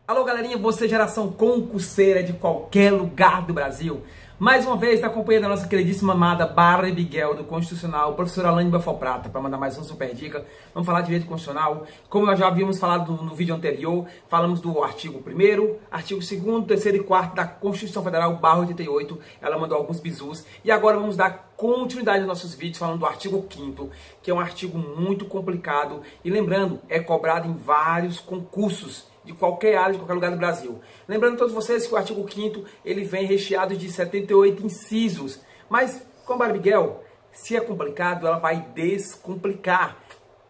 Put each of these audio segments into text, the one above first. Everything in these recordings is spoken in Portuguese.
Alô galerinha, você geração concurseira de qualquer lugar do Brasil. Mais uma vez, na companhia da nossa queridíssima amada Bárbara Miguel, do Constitucional, professora Alane Belfort Prata, para mandar mais um super dica. Vamos falar de direito constitucional. Como nós já havíamos falado no vídeo anterior, falamos do artigo 1º, artigo 2º, 3º e 4º da Constituição Federal, /88. Ela mandou alguns bizus. E agora vamos dar continuidade aos nossos vídeos falando do artigo 5º, que é um artigo muito complicado. E lembrando, é cobrado em vários concursos de qualquer área, de qualquer lugar do Brasil. Lembrando a todos vocês que o artigo 5º ele vem recheado de 78 incisos. Mas, com a Bárbara Miguel, se é complicado, ela vai descomplicar.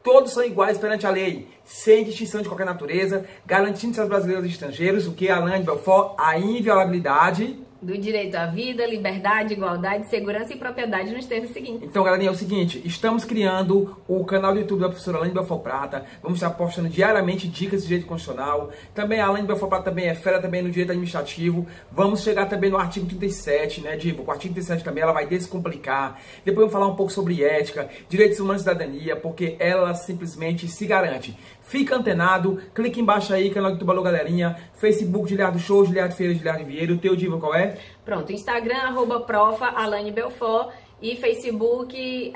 Todos são iguais perante a lei, sem distinção de qualquer natureza, garantindo-se aos brasileiros e estrangeiros, o que é Alane Belfort, a inviolabilidade do direito à vida, liberdade, igualdade, segurança e propriedade nos termos seguintes. Então, galerinha, é o seguinte, estamos criando o canal do YouTube da professora Alane Belfort Prata. Vamos estar postando diariamente dicas de direito constitucional. Também a Alane Belfort Prata também é fera também no direito administrativo. Vamos chegar também no artigo 37, né, Divo? O artigo 37 também ela vai descomplicar. Depois vamos falar um pouco sobre ética, direitos humanos e cidadania, porque ela simplesmente se garante. Fica antenado, clique embaixo aí, canal do YouTube, alô galerinha, Facebook, Giliardo Show, Giliardo Feira, Giliardo Vieira. O teu, Divo, qual é? Pronto, Instagram, @profa Alane Belfort e Facebook,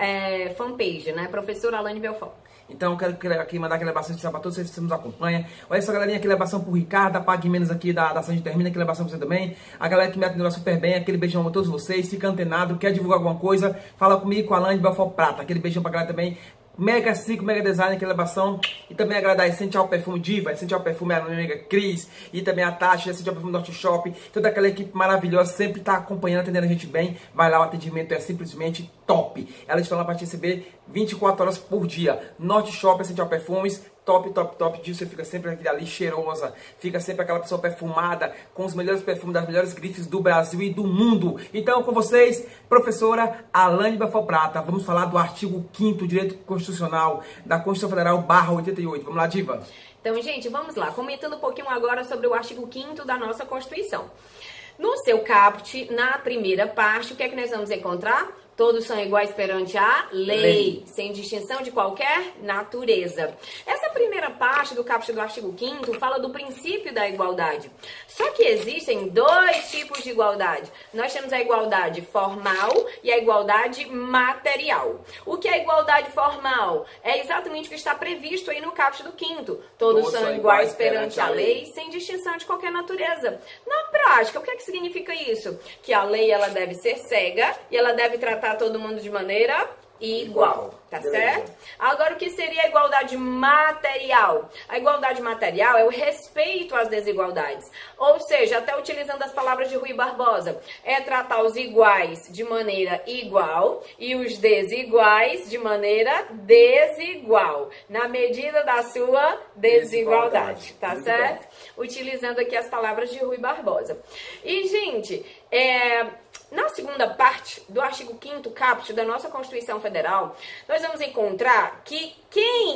fanpage, né? Professora Alane Belfort. Então, eu quero aqui mandar aquele abração para todos vocês que nos acompanham. Olha essa galerinha, aquele abração pro Ricardo, a Pague Menos aqui da Sandy Termina, aquele abração pra você também. A galera que me atendeu super bem, aquele beijão pra todos vocês. Fica antenado, quer divulgar alguma coisa, fala comigo com a Alane Belfort Prata. Aquele beijão pra galera também. Mega Cico, Mega Design, aquela abração. E também agradecer a Essencial Perfume Diva, Essencial Perfume a minha amiga Cris. E também a Tati, Essencial Perfume Norte Shop. Toda aquela equipe maravilhosa, sempre tá acompanhando, atendendo a gente bem. Vai lá, o atendimento é simplesmente top. Elas estão lá para te receber 24 horas por dia. Norte Shop, Essencial Perfumes. Top, top, top. Você fica sempre aquele ali cheirosa. Fica sempre aquela pessoa perfumada, com os melhores perfumes das melhores grifes do Brasil e do mundo. Então, com vocês, professora Alane Belfort Prata. Vamos falar do artigo 5º, Direito Constitucional, da Constituição Federal, /88. Vamos lá, Diva? Então, gente, vamos lá. Comentando um pouquinho agora sobre o artigo 5º da nossa Constituição. No seu caput, na primeira parte, o que é que nós vamos encontrar? Todos são iguais perante a lei, sem distinção de qualquer natureza. Essa primeira parte do caput do artigo 5º fala do princípio da igualdade. Só que existem dois tipos de igualdade. Nós temos a igualdade formal e a igualdade material. O que é igualdade formal? É exatamente o que está previsto aí no caput do 5º. Todos são iguais perante a lei, sem distinção de qualquer natureza. Na prática, o que é que significa isso? Que a lei ela deve ser cega e ela deve tratar todo mundo de maneira igual, tá certo? Agora, o que seria a igualdade material? A igualdade material é o respeito às desigualdades. Ou seja, até utilizando as palavras de Rui Barbosa, é tratar os iguais de maneira igual e os desiguais de maneira desigual, na medida da sua desigualdade, tá certo? Utilizando aqui as palavras de Rui Barbosa. E, gente, na segunda parte do artigo 5º caput da nossa Constituição Federal, nós vamos encontrar que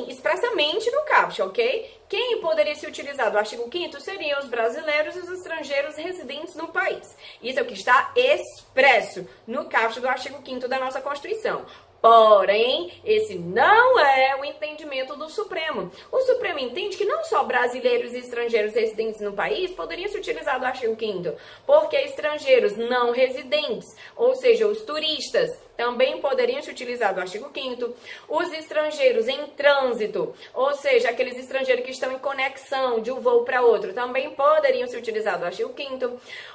expressamente no caput, ok? Quem poderia se utilizar do artigo 5º seriam os brasileiros e os estrangeiros residentes no país. Isso é o que está expresso no caput do artigo 5º da nossa Constituição. Porém, esse não é o entendimento do Supremo. O Supremo entende que não só brasileiros e estrangeiros residentes no país poderiam se utilizar do artigo 5º, porque estrangeiros não residentes, ou seja, os turistas, também poderiam se utilizar do artigo 5º. Os estrangeiros em trânsito, ou seja, aqueles estrangeiros que estão em conexão de um voo para outro, também poderiam se utilizar do artigo 5º.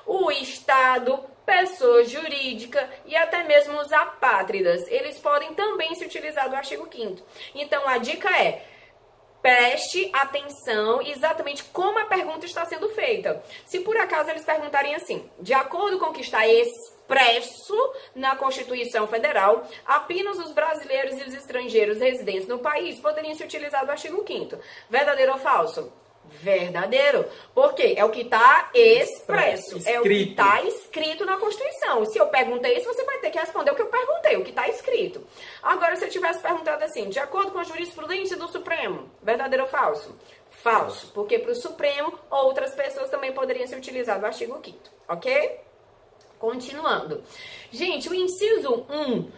O Estado, pessoa jurídica e até mesmo os apátridas, eles podem também se utilizar do artigo 5º. Então, a dica é: preste atenção exatamente como a pergunta está sendo feita. Se por acaso eles perguntarem assim, de acordo com o que está expresso na Constituição Federal, apenas os brasileiros e os estrangeiros residentes no país poderiam se utilizar do artigo 5º. Verdadeiro ou falso? Verdadeiro. Por quê? É o que está expresso. É o que está escrito na Constituição. Se eu perguntei isso, você vai ter que responder o que eu perguntei, o que está escrito. Agora, se eu tivesse perguntado assim, de acordo com a jurisprudência do Supremo, verdadeiro ou falso? Falso. Porque para o Supremo, outras pessoas também poderiam se utilizar do artigo 5º. Ok? Continuando. Gente, o inciso 1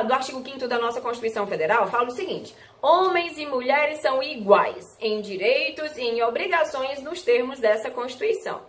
do artigo 5º da nossa Constituição Federal fala o seguinte: Homens e mulheres são iguais em direitos e em obrigações nos termos dessa Constituição.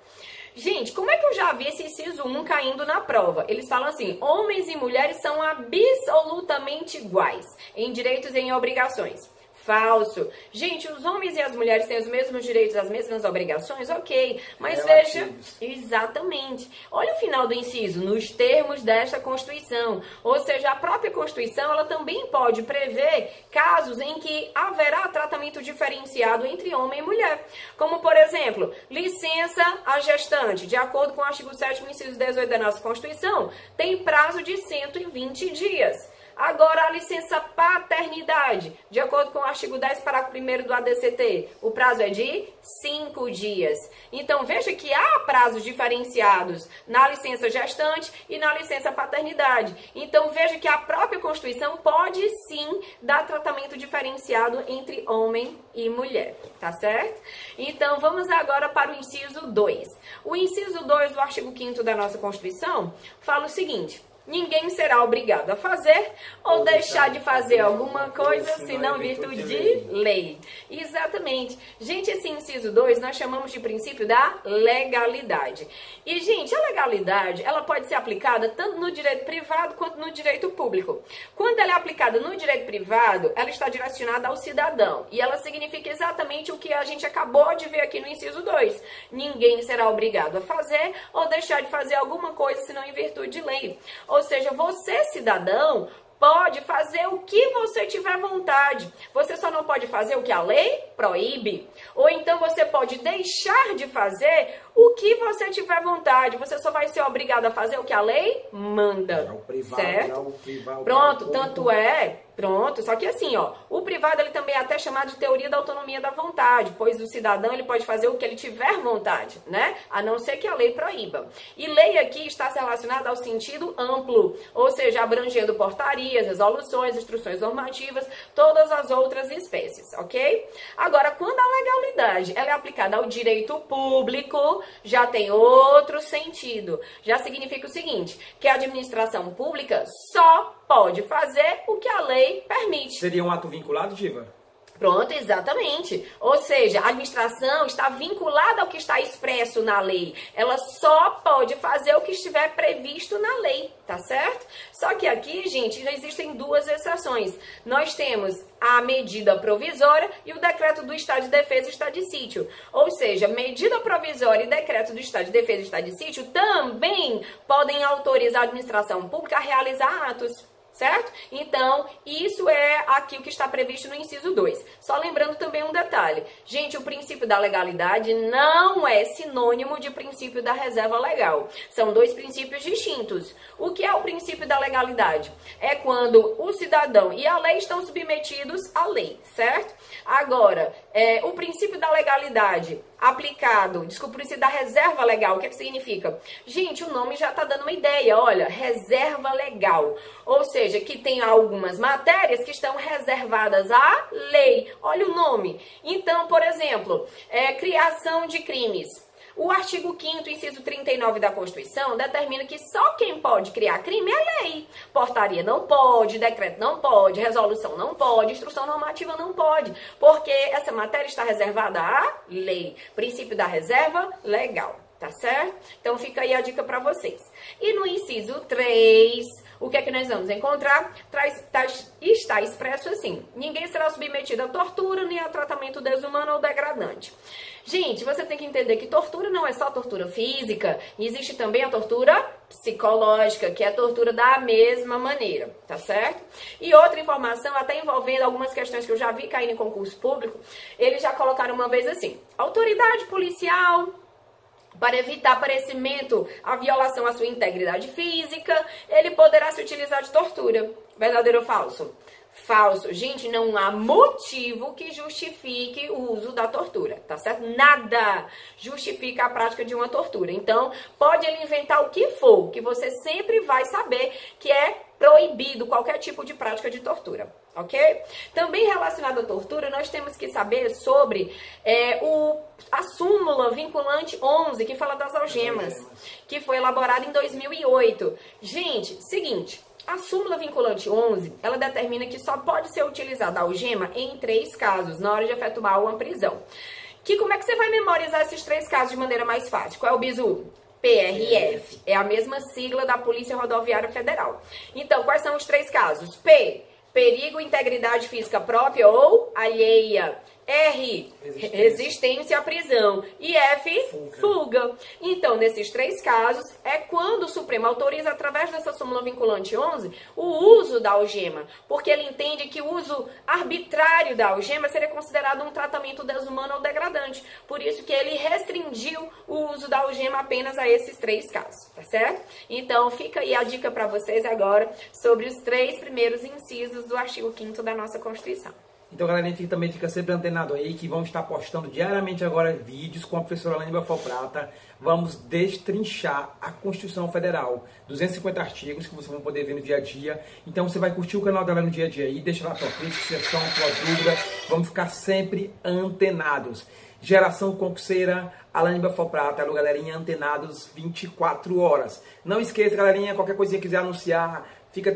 Gente, como é que eu já vi esse inciso 1 caindo na prova? Eles falam assim, homens e mulheres são absolutamente iguais em direitos e em obrigações. Falso. Gente, os homens e as mulheres têm os mesmos direitos, as mesmas obrigações? Ok. Mas veja, exatamente. Olha o final do inciso, nos termos desta Constituição. Ou seja, a própria Constituição, ela também pode prever casos em que haverá tratamento diferenciado entre homem e mulher. Como, por exemplo, licença à gestante. De acordo com o artigo 7º, inciso 18 da nossa Constituição, tem prazo de 120 dias. Agora, a licença paternidade, de acordo com o artigo 10, parágrafo 1º do ADCT, o prazo é de 5 dias. Então, veja que há prazos diferenciados na licença gestante e na licença paternidade. Então, veja que a própria Constituição pode sim dar tratamento diferenciado entre homem e mulher, tá certo? Então, vamos agora para o inciso 2. O inciso 2 do artigo 5º da nossa Constituição fala o seguinte: ninguém será obrigado a fazer ou deixar de fazer alguma coisa, senão em virtude de lei. Exatamente. Gente, esse inciso 2 nós chamamos de princípio da legalidade. E, gente, a legalidade, ela pode ser aplicada tanto no direito privado quanto no direito público. Quando ela é aplicada no direito privado, ela está direcionada ao cidadão. E ela significa exatamente o que a gente acabou de ver aqui no inciso 2. Ninguém será obrigado a fazer ou deixar de fazer alguma coisa, senão em virtude de lei. Ou seja, você, cidadão, pode fazer o que você tiver vontade. Você só não pode fazer o que a lei proíbe. Ou então você pode deixar de fazer o que você tiver vontade. Você só vai ser obrigado a fazer o que a lei manda. Certo? Pronto, tanto é... Pronto, só que assim, ó, o privado ele também é até chamado de teoria da autonomia da vontade, pois o cidadão ele pode fazer o que ele tiver vontade, né? A não ser que a lei proíba. E lei aqui está relacionada ao sentido amplo, ou seja, abrangendo portarias, resoluções, instruções normativas, todas as outras espécies, ok? Agora, quando a legalidade ela é aplicada ao direito público, já tem outro sentido. Já significa o seguinte, que a administração pública só pode fazer o que a lei permite. Seria um ato vinculado, Diva? Pronto, exatamente. Ou seja, a administração está vinculada ao que está expresso na lei. Ela só pode fazer o que estiver previsto na lei, tá certo? Só que aqui, gente, já existem duas exceções. Nós temos a medida provisória e o decreto do Estado de Defesa e Estado de Sítio. Ou seja, medida provisória e decreto do Estado de Defesa e Estado de Sítio também podem autorizar a administração pública a realizar atos. Certo? Então, isso é aqui o que está previsto no inciso 2. Só lembrando também um detalhe. Gente, o princípio da legalidade não é sinônimo de princípio da reserva legal. São dois princípios distintos. O que é o princípio da legalidade? É quando o cidadão e a lei estão submetidos à lei, certo? Agora, o princípio da legalidade aplicado, desculpa, o princípio da reserva legal, o que é que significa? Gente, o nome já está dando uma ideia, olha, reserva legal, ou seja, que tem algumas matérias que estão reservadas à lei, olha o nome. Então, por exemplo, criação de crimes. O artigo 5º, inciso 39 da Constituição, determina que só quem pode criar crime é lei. Portaria não pode, decreto não pode, resolução não pode, instrução normativa não pode, porque essa matéria está reservada à lei. Princípio da reserva legal, tá certo? Então fica aí a dica para vocês. E no inciso 3, o que é que nós vamos encontrar? Está expresso assim: ninguém será submetido a tortura nem a tratamento desumano ou degradante. Gente, você tem que entender que tortura não é só tortura física, existe também a tortura psicológica, que é a tortura da mesma maneira, tá certo? E outra informação, até envolvendo algumas questões que eu já vi caindo em concurso público, eles já colocaram uma vez assim: autoridade policial, para evitar aparecimento, a violação à sua integridade física, ele poderá se utilizar de tortura. Verdadeiro ou falso? Falso. Gente, não há motivo que justifique o uso da tortura, tá certo? Nada justifica a prática de uma tortura. Então, pode ele inventar o que for, que você sempre vai saber que é proibido qualquer tipo de prática de tortura, ok? Também relacionado à tortura, nós temos que saber sobre a súmula vinculante 11, que fala das algemas, que foi elaborada em 2008. Gente, seguinte, a súmula vinculante 11, ela determina que só pode ser utilizada a algema em 3 casos, na hora de efetuar uma prisão. Como é que você vai memorizar esses 3 casos de maneira mais fácil? Qual é o bizu? PRF. É a mesma sigla da Polícia Rodoviária Federal. Então, quais são os 3 casos? P, perigo à integridade física própria ou alheia. R, resistência à prisão. E F, fuga. Então, nesses 3 casos, é quando o Supremo autoriza, através dessa súmula vinculante 11, o uso da algema. Porque ele entende que o uso arbitrário da algema seria considerado um tratamento desumano ou degradante. Por isso que ele restringiu o uso da algema apenas a esses 3 casos, tá certo? Então, fica aí a dica para vocês agora sobre os 3 primeiros incisos do artigo 5º da nossa Constituição. Então, galera, a gente também fica sempre antenado aí, que vamos estar postando diariamente agora vídeos com a professora Alane Belfort Prata. Vamos destrinchar a Constituição Federal, 250 artigos que vocês vão poder ver no dia a dia. Então, você vai curtir o canal dela no dia a dia aí, deixa lá a tua crítica, sugestão, tua dúvida. Vamos ficar sempre antenados. Geração concurseira, Alane Belfort Prata, alô, galerinha, antenados 24 horas. Não esqueça, galerinha, qualquer coisinha que quiser anunciar, Fica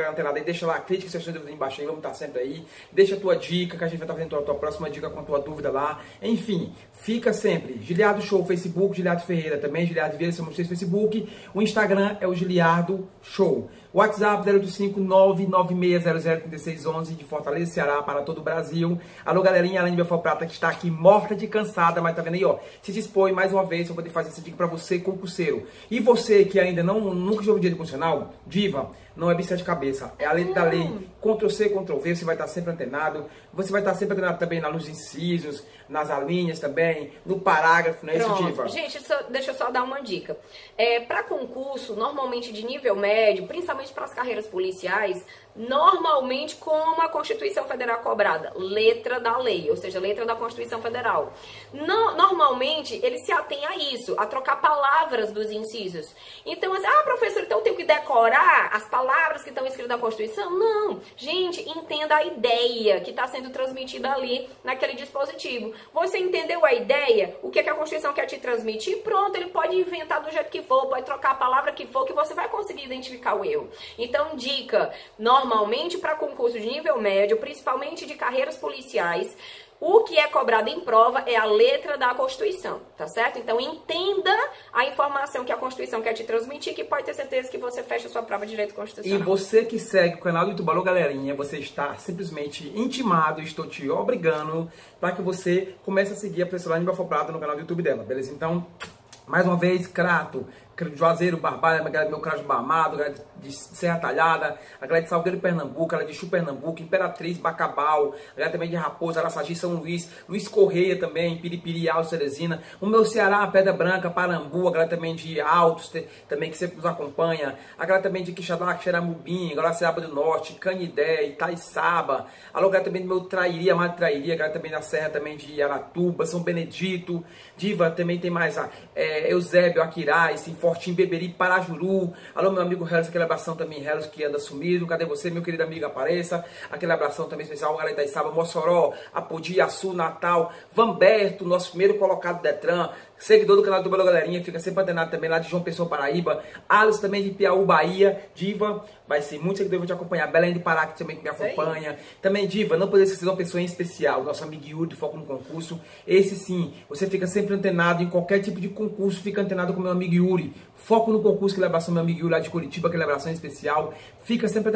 antenado aí, deixa lá a crítica, sugestões de dúvida embaixo aí, vamos estar sempre aí. Deixa a tua dica, que a gente vai estar fazendo a tua próxima dica com a tua dúvida lá. Enfim, fica sempre. Giliardo Show, Facebook, Giliardo Ferreira também, Giliardo Vieira, somos vocês Facebook. O Instagram é o Giliardo Show. WhatsApp 085-996003611 de Fortaleza, Ceará, para todo o Brasil. Alô, galerinha, Alane Belfort Prata, que está aqui morta de cansada, mas tá vendo aí, ó, se dispõe mais uma vez para poder fazer essa dica para você, concurseiro. E você que ainda nunca jogou dia de constitucional, diva, não é bicho de cabeça, é a lei da lei. Ctrl+C, Ctrl+V, você vai estar sempre antenado. Você vai estar sempre antenado também nos incisos, nas alíneas também, no parágrafo, não é isso, diva? Gente, deixa eu só dar uma dica. Para concurso, normalmente de nível médio, principalmente para as carreiras policiais, normalmente como a Constituição Federal cobrada, letra da lei, ou seja, letra da Constituição Federal. Normalmente, ele se atém a isso, a trocar palavras dos incisos. Então, assim, professor, então eu tenho que decorar as palavras que estão escritas na Constituição? Não. Gente, entenda a ideia que está sendo transmitida ali naquele dispositivo. Você entendeu a ideia? O que a Constituição quer te transmitir? Pronto, ele pode inventar do jeito que for, pode trocar a palavra que for, que você vai conseguir identificar o erro. Então, dica, normalmente para concurso de nível médio, principalmente de carreiras policiais, o que é cobrado em prova é a letra da Constituição, tá certo? Então, entenda a informação que a Constituição quer te transmitir, que pode ter certeza que você fecha a sua prova de direito constitucional. E você que segue o canal do YouTube, alô, galerinha, você está simplesmente intimado, estou te obrigando para que você comece a seguir a professora Alane Belfort Prata no canal do YouTube dela, beleza? Então, mais uma vez, Crato, Juazeiro, Barbalha, a galera do meu Crajo Barmado, a galera de Serra Talhada, a galera de Salgueiro, Pernambuco, a galera de Chu, Pernambuco, Imperatriz, Bacabal, a galera também de Raposa, Araçagi, São Luís, Luiz Correia também, Piripiri, Alto, Teresina, o meu Ceará, Pedra Branca, Parambu, a galera também de Altos, também que sempre nos acompanha, a galera também de Quixadá, Xeramubim, a galera de Ceará do Norte, Canidé, Itaiçaba, a galera também do meu Trairi, Amado Trairi, a galera também da Serra também de Aratuba, São Benedito, Diva, também tem mais Eusébio, Aquiraz, Fortim, Beberi, Parajuru. Alô, meu amigo Helos, aquele abração também, Helos, que anda sumido. Cadê você, meu querido amigo? Apareça. Aquele abração também especial, galera da Itaiçaba, Mossoró, Apodi, Açu, Natal, Vamberto, nosso primeiro colocado do Detran, seguidor do canal do Belo Galerinha, fica sempre antenado também lá de João Pessoa, Paraíba. Alisson também de Piauí, Bahia. Diva, vai ser muito seguidor, vou te acompanhar. Belém de Pará, que também me acompanha. Também, Diva, não poderia esquecer de uma pessoa em especial, nosso amigo Yuri, do Foco no Concurso. Esse sim, você fica sempre antenado em qualquer tipo de concurso, fica antenado com meu amigo Yuri. Foco no Concurso, aquele abração, meu amigo Yuri lá de Curitiba, aquele abração especial. Fica sempre